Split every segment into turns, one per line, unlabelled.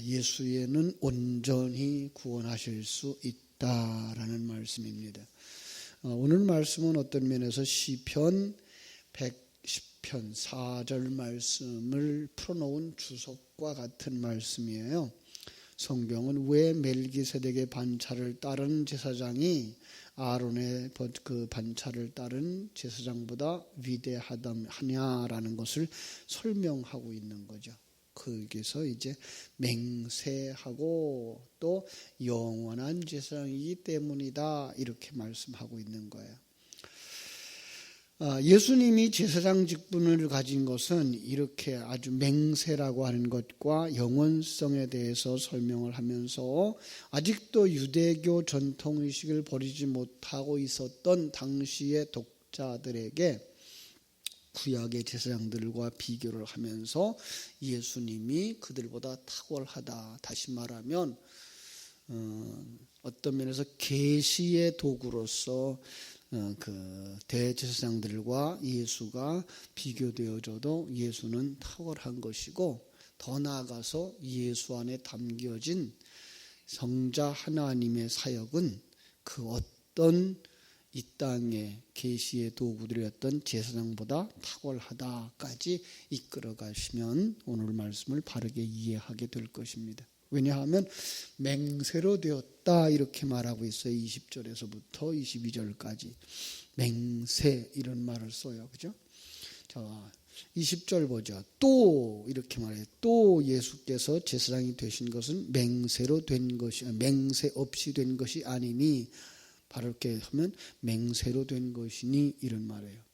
예수에는 온전히 구원하실 수 있다라는 말씀입니다. 오늘 말씀은 어떤 면에서 시편 110편 4절 말씀을 풀어놓은 주석과 같은 말씀이에요. 성경은 왜 멜기세덱의 반차를 따른 제사장이 아론의 그 반차를 따른 제사장보다 위대하냐라는 것을 설명하고 있는 거죠. 거기서 이제 맹세하고 또 영원한 제사장이기 때문이다 이렇게 말씀하고 있는 거예요. 예수님이 제사장 직분을 가진 것은 이렇게 아주 맹세라고 하는 것과 영원성에 대해서 설명을 하면서 아직도 유대교 전통의식을 버리지 못하고 있었던 당시의 독자들에게 구약의 제사장들과 비교를 하면서 예수님이 그들보다 탁월하다. 다시 말하면 어떤 면에서 계시의 도구로서 그 대제사장들과 예수가 비교되어져도 예수는 탁월한 것이고 더 나아가서 예수 안에 담겨진 성자 하나님의 사역은 그 어떤 이 땅의 계시의 도구들이었던 제사장보다 탁월하다까지 이끌어 가시면 오늘 말씀을 바르게 이해하게 될 것입니다. 왜냐하면 맹세로 되었다 이렇게 말하고 있어요. 20절에서부터 22절까지 맹세 이런 말을 써요. 그죠? 자, 20절 보죠. 또 이렇게 말해요. 또 예수께서 제사장이 되신 것은 맹세로 된 것이 맹세 없이 된 것이 아니니 바로 이렇게 하면 맹세로 된 것이니 이런 말이에요.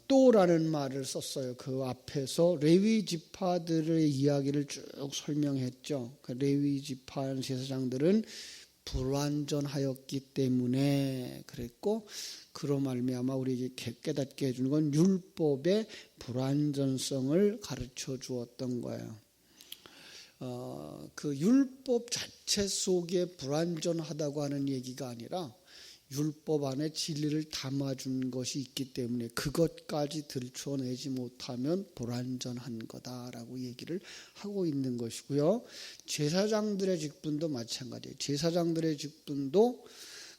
또라는 말을 썼어요. 그 앞에서 레위 지파들의 이야기를 쭉 설명했죠. 그 레위 지파 제사장들은 불완전하였기 때문에 그랬고 그로 말미암아 우리에게 깨닫게 해주는 건 율법의 불완전성을 가르쳐 주었던 거예요. 그 율법 자체 속에 불완전하다고 하는 얘기가 아니라 율법 안에 진리를 담아준 것이 있기 때문에 그것까지 들춰내지 못하면 불완전한 거다라고 얘기를 하고 있는 것이고요. 제사장들의 직분도 마찬가지예요. 제사장들의 직분도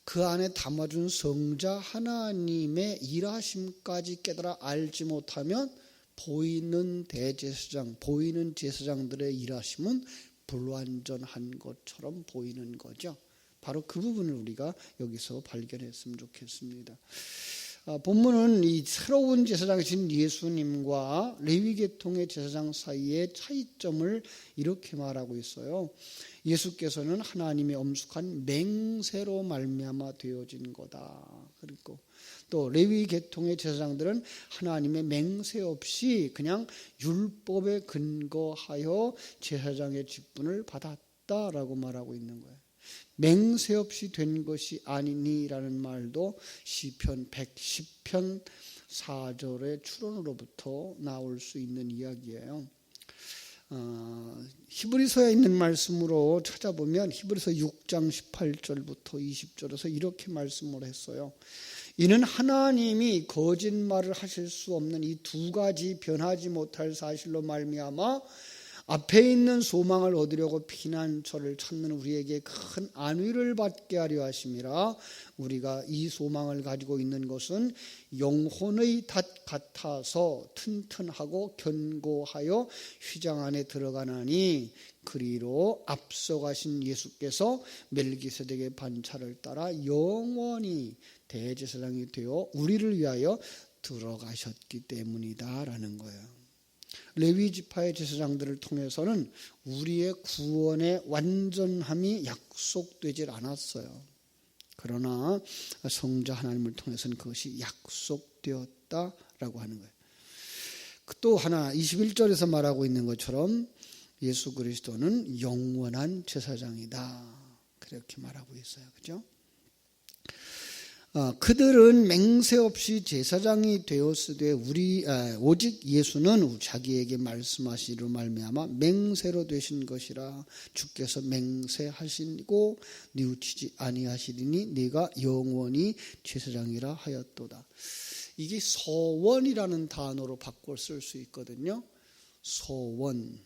그 안에 담아준 성자 하나님의 일하심까지 깨달아 알지 못하면 보이는 대제사장, 보이는 제사장들의 일하심은 불완전한 것처럼 보이는 거죠. 바로 그 부분을 우리가 여기서 발견했으면 좋겠습니다. 본문은 이 새로운 제사장이신 예수님과 레위계통의 제사장 사이의 차이점을 이렇게 말하고 있어요. 예수께서는 하나님의 엄숙한 맹세로 말미암아 되어진 거다. 그리고 또 레위계통의 제사장들은 하나님의 맹세 없이 그냥 율법에 근거하여 제사장의 직분을 받았다라고 말하고 있는 거예요. 맹세 없이 된 것이 아니니라는 말도 시편 110편 4절의 추론으로부터 나올 수 있는 이야기예요. 히브리서에 있는 말씀으로 찾아보면 히브리서 6장 18절부터 20절에서 이렇게 말씀을 했어요. 이는 하나님이 거짓말을 하실 수 없는 이 두 가지 변하지 못할 사실로 말미암아 앞에 있는 소망을 얻으려고 피난처를 찾는 우리에게 큰 안위를 받게 하려 하심이라. 우리가 이 소망을 가지고 있는 것은 영혼의 닷 같아서 튼튼하고 견고하여 휘장 안에 들어가나니 그리로 앞서가신 예수께서 멜기세덱의 반차를 따라 영원히 대제사장이 되어 우리를 위하여 들어가셨기 때문이다라는 거예요. 레위 지파의 제사장들을 통해서는 우리의 구원의 완전함이 약속되질 않았어요. 그러나 성자 하나님을 통해서는 그것이 약속되었다라고 하는 거예요. 또 하나 21절에서 말하고 있는 것처럼 예수 그리스도는 영원한 제사장이다. 그렇게 말하고 있어요. 그렇죠? 그들은 맹세 없이 제사장이 되었으되 오직 예수는 자기에게 말씀하시기로 말미암아 맹세로 되신 것이라. 주께서 맹세하시고 뉘우치지 아니하시리니 네가 영원히 제사장이라 하였도다. 이게 서원이라는 단어로 바꿔 쓸 수 있거든요. 서원.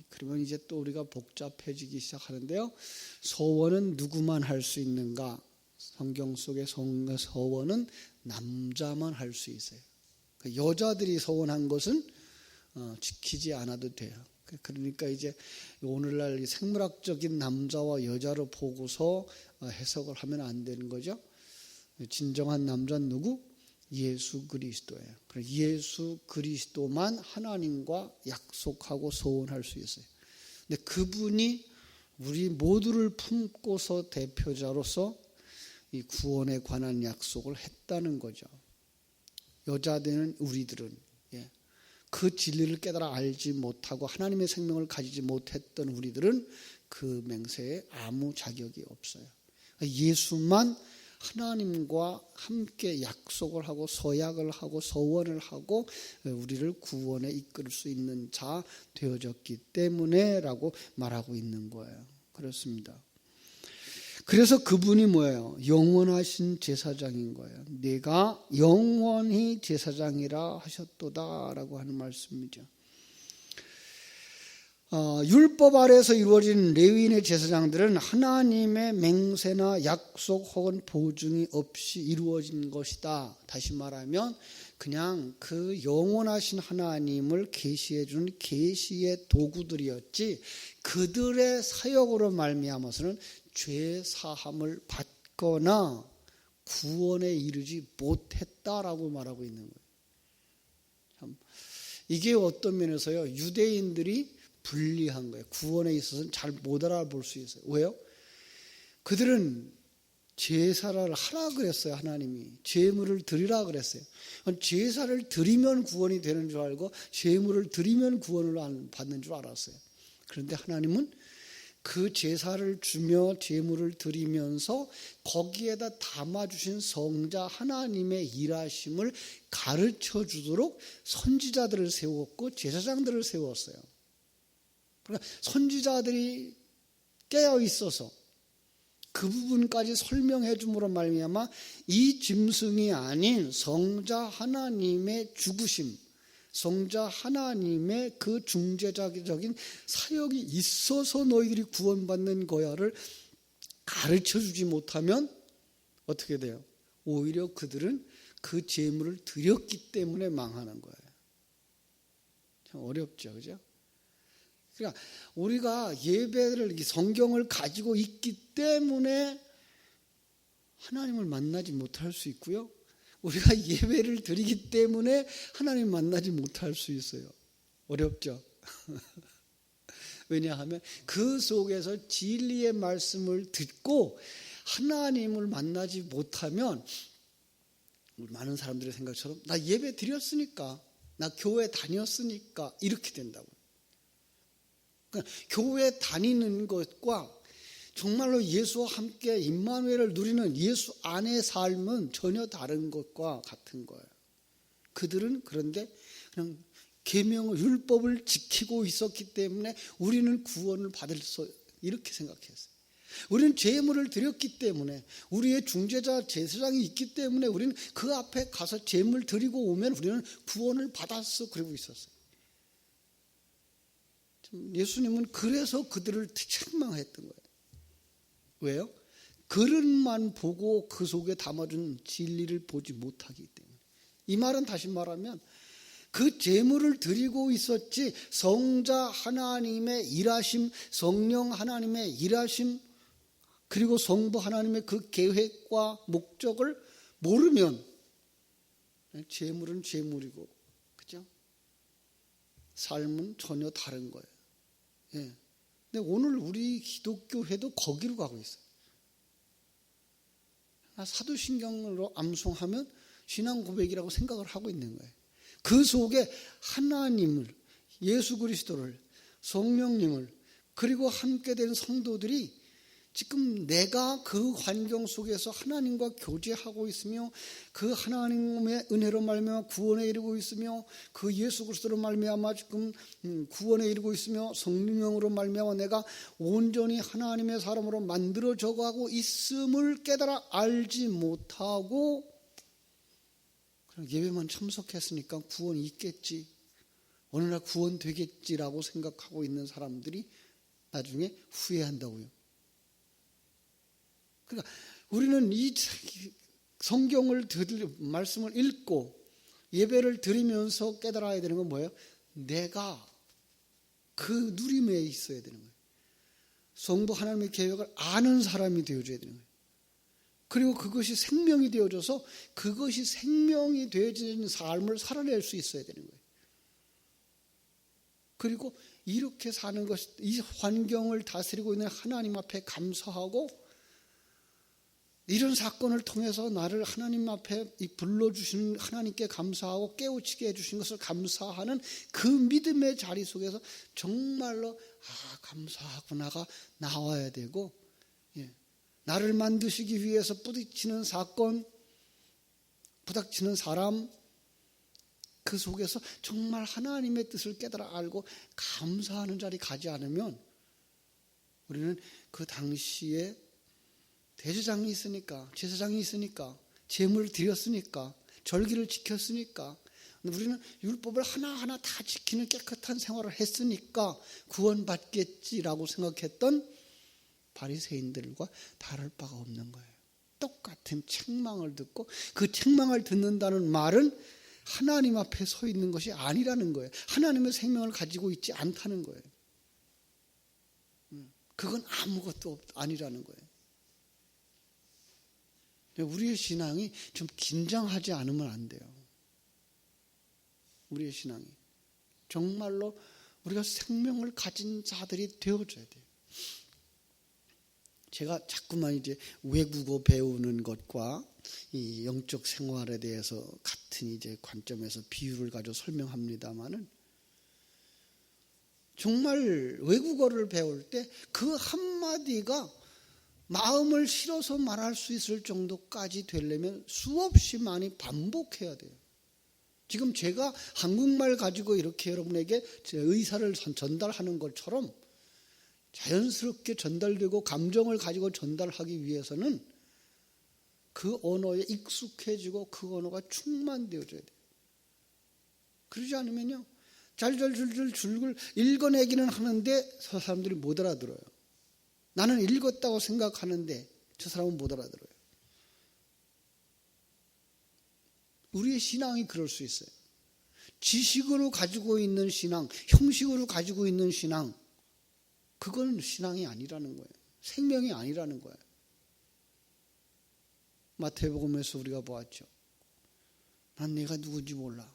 그러면 이제 또 우리가 복잡해지기 시작하는데요. 서원은 누구만 할 수 있는가? 성경 속의 서원은 남자만 할 수 있어요. 여자들이 서원한 것은 지키지 않아도 돼요. 그러니까 이제 오늘날 생물학적인 남자와 여자로 보고서 해석을 하면 안 되는 거죠. 진정한 남자는 누구? 예수 그리스도예요. 예수 그리스도만 하나님과 약속하고 서원할 수 있어요. 근데 그분이 우리 모두를 품고서 대표자로서 이 구원에 관한 약속을 했다는 거죠. 여자들은 우리들은 그 진리를 깨달아 알지 못하고 하나님의 생명을 가지지 못했던 우리들은 그 맹세에 아무 자격이 없어요. 예수만 하나님과 함께 약속을 하고 서약을 하고 서원을 하고 우리를 구원에 이끌 수 있는 자 되어졌기 때문에 라고 말하고 있는 거예요. 그렇습니다. 그래서 그분이 뭐예요? 영원하신 제사장인 거예요. 내가 영원히 제사장이라 하셨도다 라고 하는 말씀이죠. 율법 아래에서 이루어진 레위인의 제사장들은 하나님의 맹세나 약속 혹은 보증이 없이 이루어진 것이다. 다시 말하면 그냥 그 영원하신 하나님을 계시해 준 계시의 도구들이었지 그들의 사역으로 말미암아서는 죄 사함을 받거나 구원에 이르지 못했다라고 말하고 있는 거예요. 참, 이게 어떤 면에서요 유대인들이 불리한 거예요. 구원에 있어서는 잘 못 알아볼 수 있어요. 왜요? 그들은 제사를 하라 그랬어요. 하나님이 제물을 드리라 그랬어요. 제사를 드리면 구원이 되는 줄 알고 제물을 드리면 구원을 받는 줄 알았어요. 그런데 하나님은 그 제사를 주며 제물을 드리면서 거기에다 담아주신 성자 하나님의 일하심을 가르쳐 주도록 선지자들을 세웠고 제사장들을 세웠어요. 그러니까 선지자들이 깨어 있어서 그 부분까지 설명해 줌으로 말미암아 이 짐승이 아닌 성자 하나님의 죽으심, 성자 하나님의 그 중재자적인 사역이 있어서 너희들이 구원받는 거야를 가르쳐주지 못하면 어떻게 돼요? 오히려 그들은 그 제물을 드렸기 때문에 망하는 거예요. 참 어렵죠, 그죠? 그러니까 우리가 예배를 성경을 가지고 있기 때문에 하나님을 만나지 못할 수 있고요. 우리가 예배를 드리기 때문에 하나님 만나지 못할 수 있어요. 어렵죠? 왜냐하면 그 속에서 진리의 말씀을 듣고 하나님을 만나지 못하면 많은 사람들의 생각처럼 나 예배 드렸으니까 나 교회 다녔으니까 이렇게 된다고. 그러니까 교회 다니는 것과 정말로 예수와 함께 임마누엘을 누리는 예수 안의 삶은 전혀 다른 것과 같은 거예요. 그들은 그런데 그냥 계명을 율법을 지키고 있었기 때문에 우리는 구원을 받을 수 이렇게 생각했어요. 우리는 제물을 드렸기 때문에 우리의 중재자 제사장이 있기 때문에 우리는 그 앞에 가서 제물 드리고 오면 우리는 구원을 받았어 그러고 있었어요. 예수님은 그래서 그들을 책망했던 거예요. 왜요? 그릇만 보고 그 속에 담아준 진리를 보지 못하기 때문에. 이 말은 다시 말하면 그 제물을 드리고 있었지 성자 하나님의 일하심, 성령 하나님의 일하심, 그리고 성부 하나님의 그 계획과 목적을 모르면 제물은 제물이고, 그죠? 삶은 전혀 다른 거예요. 예. 근데 오늘 우리 기독교회도 거기로 가고 있어요. 사도신경으로 암송하면 신앙 고백이라고 생각을 하고 있는 거예요. 그 속에 하나님을, 예수 그리스도를, 성령님을, 그리고 함께 된 성도들이 지금 내가 그 환경 속에서 하나님과 교제하고 있으며 그 하나님의 은혜로 말미암아 구원에 이르고 있으며 그 예수 그리스도로 말미암아 지금 구원에 이르고 있으며 성령으로 말미암아 내가 온전히 하나님의 사람으로 만들어져 가고 있음을 깨달아 알지 못하고 그냥 예배만 참석했으니까 구원이 있겠지. 어느 날 구원되겠지라고 생각하고 있는 사람들이 나중에 후회한다고요. 그러니까 우리는 이 성경을 말씀을 읽고 예배를 드리면서 깨달아야 되는 건 뭐예요? 내가 그 누림에 있어야 되는 거예요. 성부 하나님의 계획을 아는 사람이 되어줘야 되는 거예요. 그리고 그것이 생명이 되어져서 그것이 생명이 되어지는 삶을 살아낼 수 있어야 되는 거예요. 그리고 이렇게 사는 것, 이 환경을 다스리고 있는 하나님 앞에 감사하고 이런 사건을 통해서 나를 하나님 앞에 불러주신 하나님께 감사하고 깨우치게 해주신 것을 감사하는 그 믿음의 자리 속에서 정말로 감사하구나가 나와야 되고, 나를 만드시기 위해서 부딪히는 사건, 부닥치는 사람, 그 속에서 정말 하나님의 뜻을 깨달아 알고 감사하는 자리 가지 않으면 우리는 그 당시에 대제장이 있으니까, 제사장이 있으니까, 제물을 드렸으니까, 절기를 지켰으니까, 우리는 율법을 하나하나 다 지키는 깨끗한 생활을 했으니까 구원받겠지라고 생각했던 바리새인들과 다를 바가 없는 거예요. 똑같은 책망을 듣고 그 책망을 듣는다는 말은 하나님 앞에 서 있는 것이 아니라는 거예요. 하나님의 생명을 가지고 있지 않다는 거예요. 그건 아무것도 아니라는 거예요. 우리의 신앙이 좀 긴장하지 않으면 안 돼요. 우리의 신앙이 정말로 우리가 생명을 가진 자들이 되어줘야 돼요. 제가 자꾸만 이제 외국어 배우는 것과 이 영적 생활에 대해서 같은 이제 관점에서 비유를 가지고 설명합니다만은, 정말 외국어를 배울 때 그 한마디가 마음을 실어서 말할 수 있을 정도까지 되려면 수없이 많이 반복해야 돼요. 지금 제가 한국말 가지고 이렇게 여러분에게 제 의사를 전달하는 것처럼 자연스럽게 전달되고 감정을 가지고 전달하기 위해서는 그 언어에 익숙해지고 그 언어가 충만되어져야 돼요. 그러지 않으면요, 줄줄 읽어내기는 하는데 저 사람들이 못 알아들어요. 나는 읽었다고 생각하는데 저 사람은 못 알아들어요. 우리의 신앙이 그럴 수 있어요. 지식으로 가지고 있는 신앙, 형식으로 가지고 있는 신앙, 그건 신앙이 아니라는 거예요. 생명이 아니라는 거예요. 마태복음에서 우리가 보았죠. 난 내가 누군지 몰라.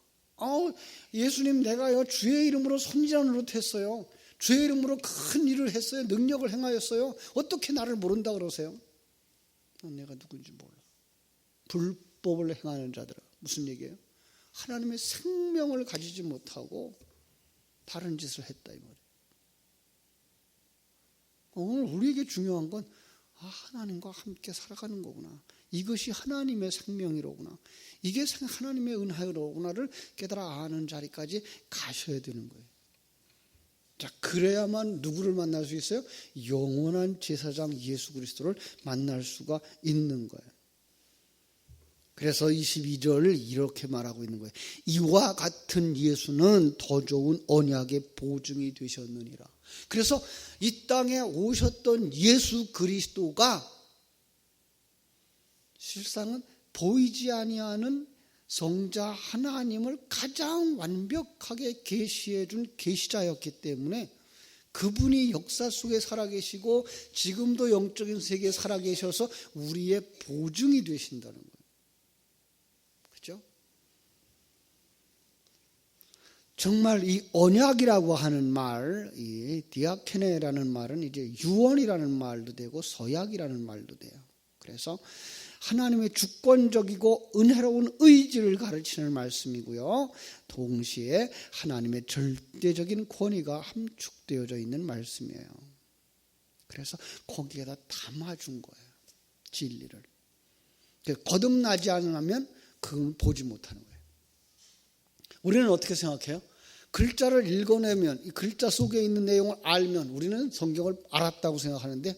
예수님, 내가요 주의 이름으로 선지자를 노릇했어요. 주의 이름으로 큰 일을 했어요. 능력을 행하였어요. 어떻게 나를 모른다 그러세요? 난 내가 누군지 몰라. 불법을 행하는 자들아. 무슨 얘기예요? 하나님의 생명을 가지지 못하고 다른 짓을 했다 이 말이에요. 오늘 우리에게 중요한 건 하나님과 함께 살아가는 거구나. 이것이 하나님의 생명이로구나. 이게 하나님의 은혜로구나를 깨달아 아는 자리까지 가셔야 되는 거예요. 자, 그래야만 누구를 만날 수 있어요? 영원한 제사장 예수 그리스도를 만날 수가 있는 거예요. 그래서 22절을 이렇게 말하고 있는 거예요. 이와 같은 예수는 더 좋은 언약의 보증이 되셨느니라. 그래서 이 땅에 오셨던 예수 그리스도가 실상은 보이지 아니하는 성자 하나님을 가장 완벽하게 계시해 준 계시자였기 때문에 그분이 역사 속에 살아계시고 지금도 영적인 세계에 살아계셔서 우리의 보증이 되신다는 거예요. 그렇죠? 정말 이 언약이라고 하는 말, 이 디아케네라는 말은 이제 유언이라는 말도 되고 서약이라는 말도 돼요. 그래서 하나님의 주권적이고 은혜로운 의지를 가르치는 말씀이고요. 동시에 하나님의 절대적인 권위가 함축되어져 있는 말씀이에요. 그래서 거기에다 담아준 거예요. 진리를. 거듭나지 않으면 그건 보지 못하는 거예요. 우리는 어떻게 생각해요? 글자를 읽어내면, 이 글자 속에 있는 내용을 알면 우리는 성경을 알았다고 생각하는데,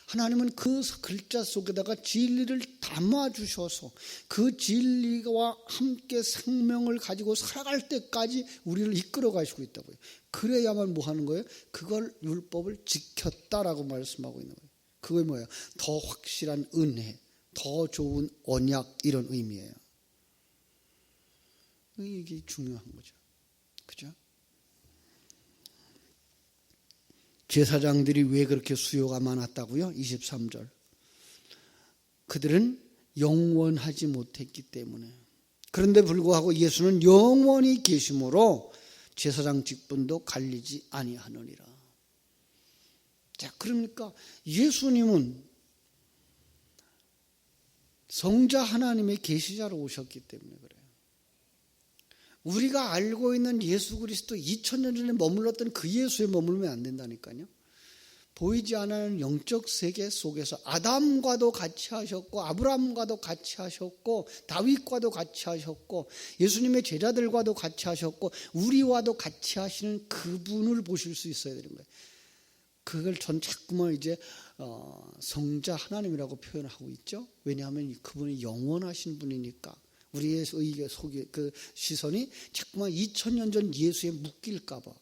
하나님은 그 글자 속에다가 진리를 담아주셔서 그 진리와 함께 생명을 가지고 살아갈 때까지 우리를 이끌어 가시고 있다고요. 그래야만 뭐 하는 거예요? 그걸 율법을 지켰다라고 말씀하고 있는 거예요. 그게 뭐예요? 더 확실한 은혜, 더 좋은 언약, 이런 의미예요. 이게 중요한 거죠. 그죠? 제사장들이 왜 그렇게 수요가 많았다고요? 23절. 그들은 영원하지 못했기 때문에. 그런데 불구하고 예수는 영원히 계심으로 제사장 직분도 갈리지 아니하느니라. 자, 그러니까 예수님은 성자 하나님의 계시자로 오셨기 때문에 그래요. 우리가 알고 있는 예수 그리스도 2000년 전에 머물렀던 그 예수에 머물면 안 된다니까요. 보이지 않는 영적 세계 속에서 아담과도 같이 하셨고 아브라함과도 같이 하셨고 다윗과도 같이 하셨고 예수님의 제자들과도 같이 하셨고 우리와도 같이 하시는 그분을 보실 수 있어야 되는 거예요. 그걸 전 자꾸만 이제 성자 하나님이라고 표현하고 있죠. 왜냐하면 그분이 영원하신 분이니까. 우리의 속에 그 시선이 자꾸만 2000년 전 예수에 묶일까 봐.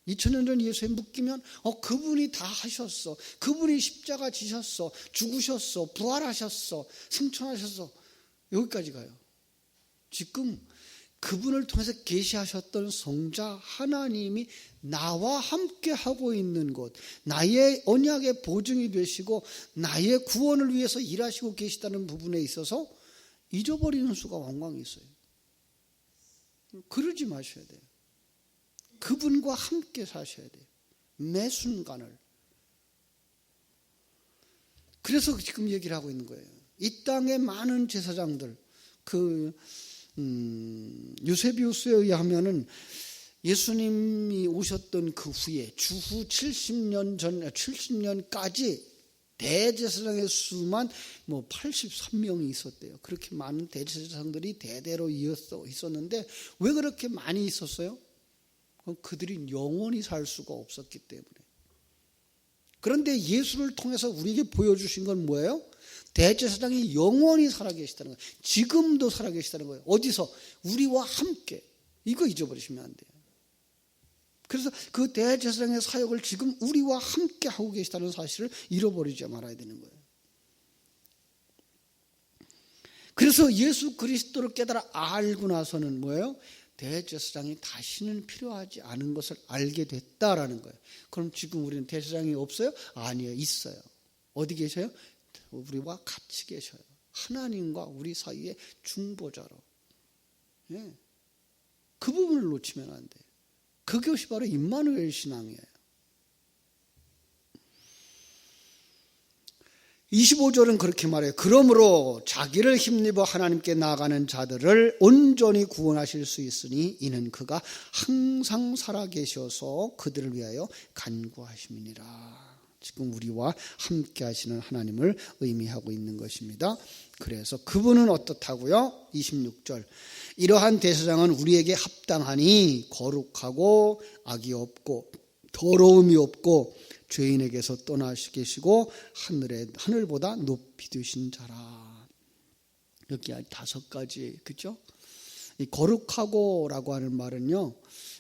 2000년 전 예수에 묶이면 그분이 다 하셨어. 그분이 십자가 지셨어. 죽으셨어. 부활하셨어. 승천하셨어. 여기까지 가요. 지금 그분을 통해서 계시하셨던 성자 하나님이 나와 함께 하고 있는 것, 나의 언약의 보증이 되시고 나의 구원을 위해서 일하시고 계시다는 부분에 있어서 잊어버리는 수가 왕왕 있어요. 그러지 마셔야 돼요. 그분과 함께 사셔야 돼요. 매 순간을. 그래서 지금 얘기를 하고 있는 거예요. 이 땅의 많은 제사장들, 유세비우스에 의하면은 예수님이 오셨던 그 후에 주후 70년까지 대제사장의 수만 83명이 있었대요. 그렇게 많은 대제사장들이 대대로 있었는데 왜 그렇게 많이 있었어요? 그들이 영원히 살 수가 없었기 때문에. 그런데 예수를 통해서 우리에게 보여주신 건 뭐예요? 대제사장이 영원히 살아계시다는 거예요. 지금도 살아계시다는 거예요. 어디서? 우리와 함께. 이거 잊어버리시면 안 돼요. 그래서 그 대제사장의 사역을 지금 우리와 함께 하고 계시다는 사실을 잃어버리지 말아야 되는 거예요. 그래서 예수 그리스도를 깨달아 알고 나서는 뭐예요? 대제사장이 다시는 필요하지 않은 것을 알게 됐다라는 거예요. 그럼 지금 우리는 대제사장이 없어요? 아니에요. 있어요. 어디 계셔요? 우리와 같이 계셔요. 하나님과 우리 사이의 중보자로. 예. 그 부분을 놓치면 안 돼요. 그것이 바로 임마누엘 신앙이에요. 25절은 그렇게 말해요. 그러므로 자기를 힘입어 하나님께 나아가는 자들을 온전히 구원하실 수 있으니 이는 그가 항상 살아계셔서 그들을 위하여 간구하심이니라. 지금 우리와 함께 하시는 하나님을 의미하고 있는 것입니다. 그래서 그분은 어떻다고요? 26절. 이러한 대제사장은 우리에게 합당하니 거룩하고 악이 없고 더러움이 없고 죄인에게서 떠나시 계시고 하늘보다 높이 되신 자라. 여기 5가지, 그죠? 이 거룩하고라고 하는 말은요,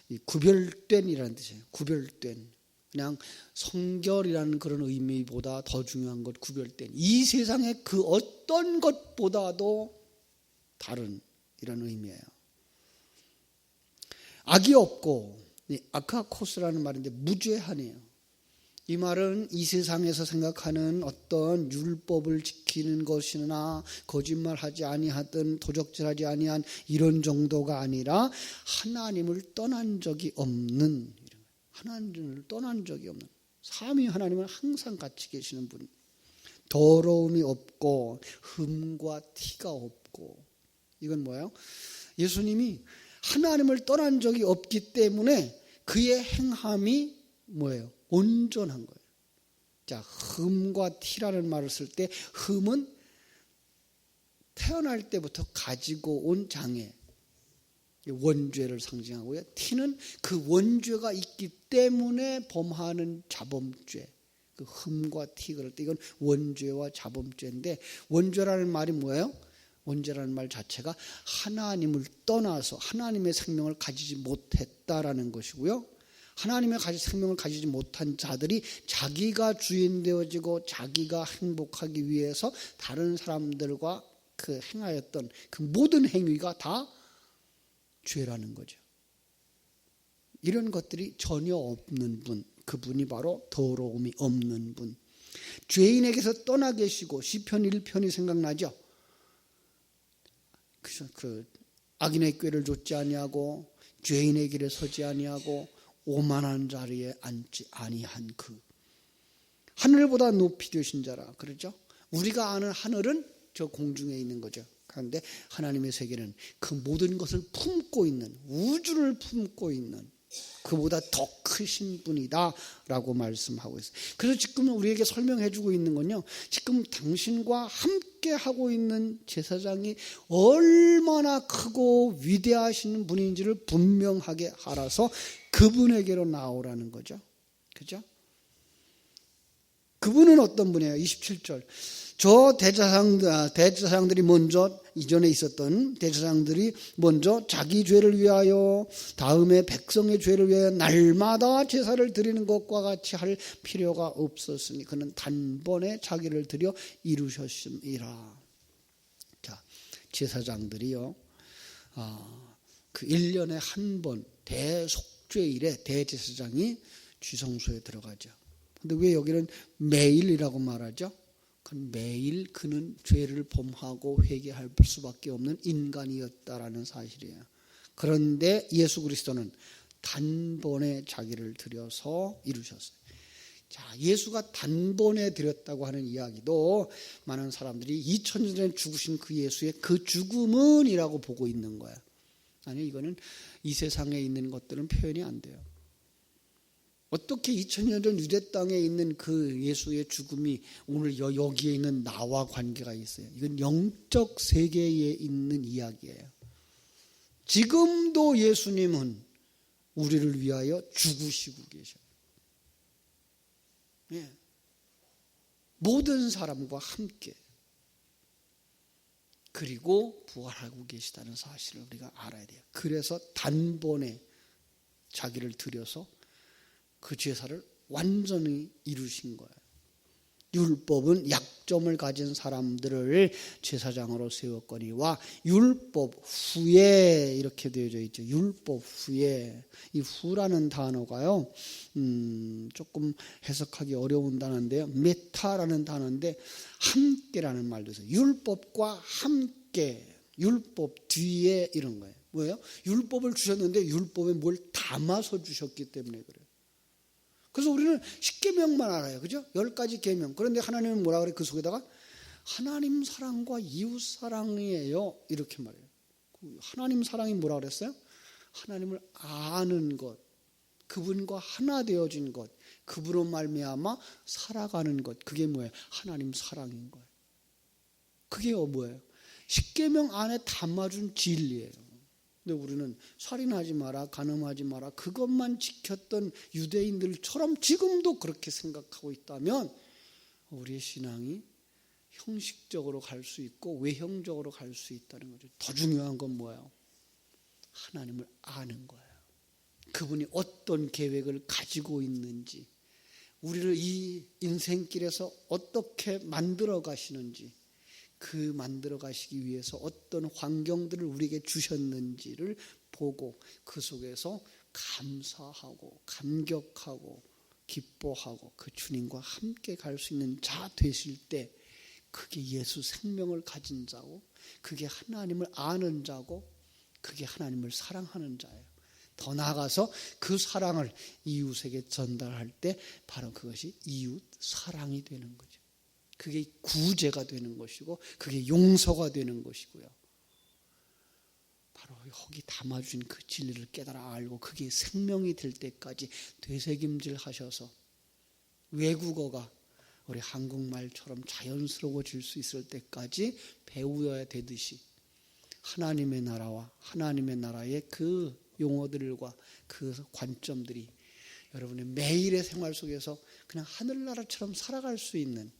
이 구별된이라는 뜻이에요. 구별된. 그냥 성결이라는 그런 의미보다 더 중요한 것, 구별된. 이 세상의 그 어떤 것보다도 다른 이런 의미예요. 악이 없고, 아카코스라는 말인데 무죄하네요. 이 말은 이 세상에서 생각하는 어떤 율법을 지키는 것이나 거짓말하지 아니하든 도적질하지 아니한 이런 정도가 아니라 하나님을 떠난 적이 없는, 하나님을 떠난 적이 없는, 삼위 하나님은 항상 같이 계시는 분, 더러움이 없고 흠과 티가 없고. 이건 뭐예요? 예수님이 하나님을 떠난 적이 없기 때문에 그의 행함이 뭐예요? 온전한 거예요. 자, 흠과 티라는 말을 쓸 때 흠은 태어날 때부터 가지고 온 장애, 원죄를 상징하고요. 티는 그 원죄가 있기 때문에 범하는 자범죄, 그 흠과 티 그럴 때 이건 원죄와 자범죄인데, 원죄라는 말이 뭐예요? 원죄라는 말 자체가 하나님을 떠나서 하나님의 생명을 가지지 못했다라는 것이고요. 하나님의 생명을 가지지 못한 자들이 자기가 주인 되어지고 자기가 행복하기 위해서 다른 사람들과 그 행하였던 그 모든 행위가 다 죄라는 거죠. 이런 것들이 전혀 없는 분, 그분이 바로 더러움이 없는 분. 죄인에게서 떠나 계시고, 시편 1편이 생각나죠? 그 악인의 꾀를 좇지 아니하고 죄인의 길에 서지 아니하고 오만한 자리에 앉지 아니한 그 하늘보다 높이 되신 자라 그러죠. 우리가 아는 하늘은 저 공중에 있는 거죠. 그런데 하나님의 세계는 그 모든 것을 품고 있는, 우주를 품고 있는 그보다 더 크신 분이다라고 말씀하고 있어요. 그래서 지금 우리에게 설명해 주고 있는 건요, 지금 당신과 함께 하고 있는 제사장이 얼마나 크고 위대하신 분인지를 분명하게 알아서 그분에게로 나오라는 거죠. 그죠? 그분은 어떤 분이에요? 27절. 저 대제사장들이 먼저, 이전에 있었던 대제사장들이 먼저 자기 죄를 위하여, 다음에 백성의 죄를 위하여 날마다 제사를 드리는 것과 같이 할 필요가 없었으니 그는 단번에 자기를 드려 이루셨음이라. 자, 제사장들이요, 그 1년에 한 번 대속죄일에 대제사장이 쥐성소에 들어가죠. 근데 왜 여기는 매일이라고 말하죠? 매일 그는 죄를 범하고 회개할 수밖에 없는 인간이었다라는 사실이에요. 그런데 예수 그리스도는 단번에 자기를 드려서 이루셨어요. 자, 예수가 단번에 드렸다고 하는 이야기도 많은 사람들이 2000년 전에 죽으신 그 예수의 그 죽음은이라고 보고 있는 거예요. 아니, 이거는 이 세상에 있는 것들은 표현이 안 돼요. 어떻게 2000년 전 유대 땅에 있는 그 예수의 죽음이 오늘 여기에 있는 나와 관계가 있어요? 이건 영적 세계에 있는 이야기예요. 지금도 예수님은 우리를 위하여 죽으시고 계셔요. 예. 모든 사람과 함께. 그리고 부활하고 계시다는 사실을 우리가 알아야 돼요. 그래서 단번에 자기를 들여서 그 제사를 완전히 이루신 거예요. 율법은 약점을 가진 사람들을 제사장으로 세웠거니와 율법 후에, 이렇게 되어져 있죠. 율법 후에. 이 후라는 단어가요, 조금 해석하기 어려운 단어인데요, 메타라는 단어인데 함께라는 말도 있어요. 율법과 함께, 율법 뒤에, 이런 거예요. 뭐예요? 율법을 주셨는데 율법에 뭘 담아서 주셨기 때문에 그래요. 그래서 우리는 10계명만 알아요. 그죠? 10가지 계명. 그런데 하나님은 뭐라 그래? 그 속에다가 하나님 사랑과 이웃 사랑이에요. 이렇게 말해요. 하나님 사랑이 뭐라 그랬어요? 하나님을 아는 것, 그분과 하나 되어진 것, 그분으로 말미암아 살아가는 것. 그게 뭐예요? 하나님 사랑인 거예요. 그게 뭐예요? 10계명 안에 담아준 진리예요. 근데 우리는 살인하지 마라, 간음하지 마라, 그것만 지켰던 유대인들처럼 지금도 그렇게 생각하고 있다면 우리의 신앙이 형식적으로 갈 수 있고 외형적으로 갈 수 있다는 거죠. 더 중요한 건 뭐예요? 하나님을 아는 거예요. 그분이 어떤 계획을 가지고 있는지, 우리를 이 인생길에서 어떻게 만들어 가시는지, 그 만들어 가시기 위해서 어떤 환경들을 우리에게 주셨는지를 보고 그 속에서 감사하고 감격하고 기뻐하고 그 주님과 함께 갈 수 있는 자 되실 때, 그게 예수 생명을 가진 자고, 그게 하나님을 아는 자고, 그게 하나님을 사랑하는 자예요. 더 나아가서 그 사랑을 이웃에게 전달할 때 바로 그것이 이웃 사랑이 되는 거죠. 그게 구제가 되는 것이고 그게 용서가 되는 것이고요. 바로 거기 담아준 그 진리를 깨달아 알고 그게 생명이 될 때까지 되새김질 하셔서 외국어가 우리 한국말처럼 자연스러워질 수 있을 때까지 배워야 되듯이 하나님의 나라와 하나님의 나라의 그 용어들과 그 관점들이 여러분의 매일의 생활 속에서 그냥 하늘나라처럼 살아갈 수 있는,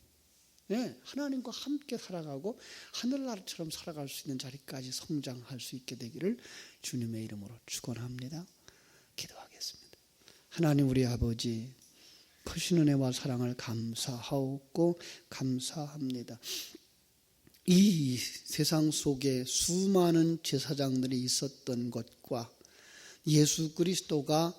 하나님과 함께 살아가고 하늘나라처럼 살아갈 수 있는 자리까지 성장할 수 있게 되기를 주님의 이름으로 축원합니다. 기도하겠습니다. 하나님 우리 아버지, 크신 은혜와 사랑을 감사하옵고 감사합니다. 이 세상 속에 수많은 제사장들이 있었던 것과 예수 그리스도가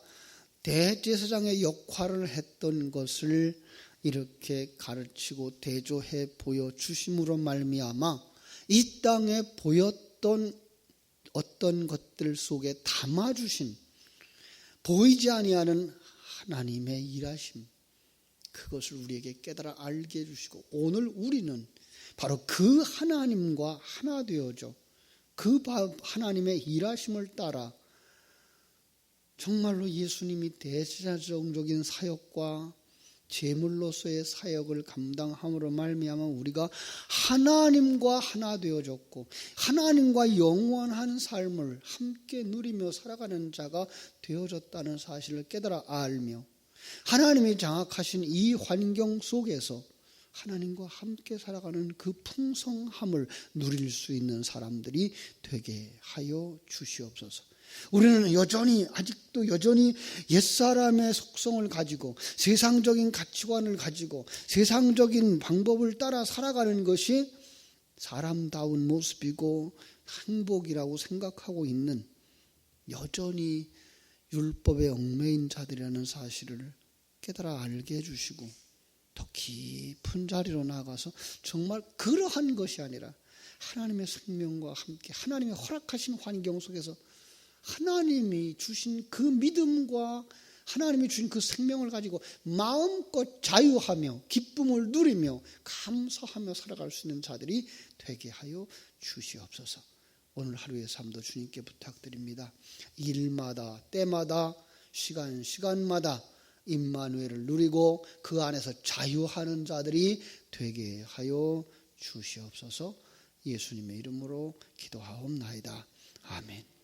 대제사장의 역할을 했던 것을 이렇게 가르치고 대조해 보여주심으로 말미암아 이 땅에 보였던 어떤 것들 속에 담아주신 보이지 아니하는 하나님의 일하심, 그것을 우리에게 깨달아 알게 해주시고 오늘 우리는 바로 그 하나님과 하나 되어져 그 하나님의 일하심을 따라 정말로 예수님이 대제사장적인 사역과 제물로서의 사역을 감당함으로 말미암아 우리가 하나님과 하나 되어졌고 하나님과 영원한 삶을 함께 누리며 살아가는 자가 되어졌다는 사실을 깨달아 알며 하나님이 장악하신 이 환경 속에서 하나님과 함께 살아가는 그 풍성함을 누릴 수 있는 사람들이 되게 하여 주시옵소서. 우리는 아직도 여전히 옛사람의 속성을 가지고 세상적인 가치관을 가지고 세상적인 방법을 따라 살아가는 것이 사람다운 모습이고 행복이라고 생각하고 있는 여전히 율법에 얽매인 자들이라는 사실을 깨달아 알게 해주시고 더 깊은 자리로 나아가서 정말 그러한 것이 아니라 하나님의 생명과 함께 하나님의 허락하신 환경 속에서 하나님이 주신 그 믿음과 하나님이 주신 그 생명을 가지고 마음껏 자유하며 기쁨을 누리며 감사하며 살아갈 수 있는 자들이 되게 하여 주시옵소서. 오늘 하루의 삶도 주님께 부탁드립니다. 일마다 때마다 시간마다 임마누엘을 누리고 그 안에서 자유하는 자들이 되게 하여 주시옵소서. 예수님의 이름으로 기도하옵나이다. 아멘.